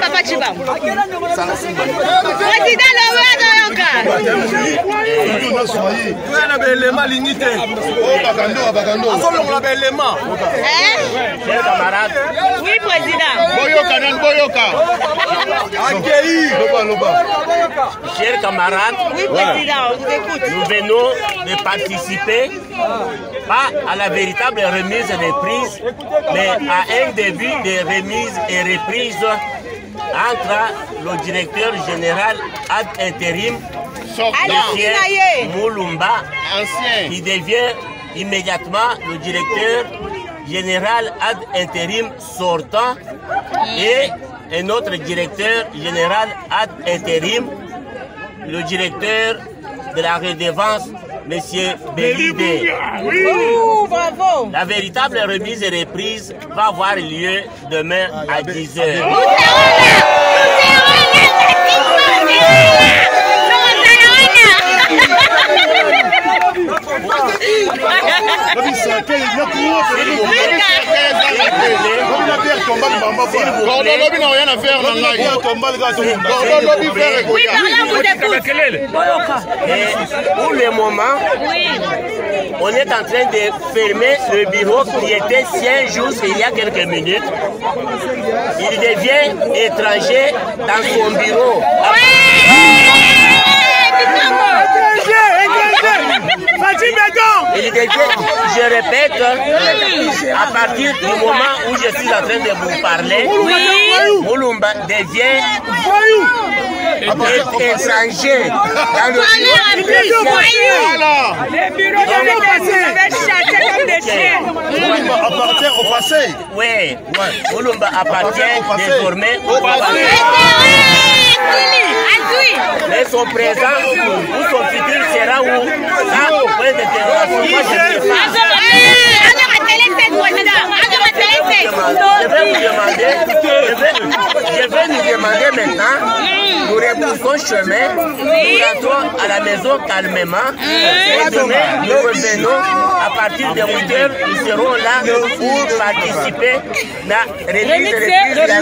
Papa Chiba. Président oui, président. Chers camarades, oui, président, on vous écoute. Nous venons de participer pas à la véritable remise et reprise, mais à un début de remise et reprise entre le directeur général ad intérim, M. Moulumba, qui devient immédiatement le directeur général ad intérim sortant, et un autre directeur général ad intérim, le directeur de la redevance, M. Belidé. Bravo. La véritable remise et reprise va avoir lieu demain à 10h. Pour le moment, on est en train de fermer le bureau qui était siège juste il y a quelques minutes. Il devient étranger dans son bureau. Il devient, je répète, à partir du moment où je suis en train de vous parler, Moulumba devient étranger dans le Moulumba appartient au passé. Oui, Moulumba appartient désormais au passé. Mais son présent ou son futur sera où? Là, au point d'interrogation. Moi, je ne sais pas. Je vais nous demander maintenant, nous repoussons chemin, nous rentrons à la maison calmement, et demain, nous revenons à partir de 8h, nous serons là pour participer à la remise de la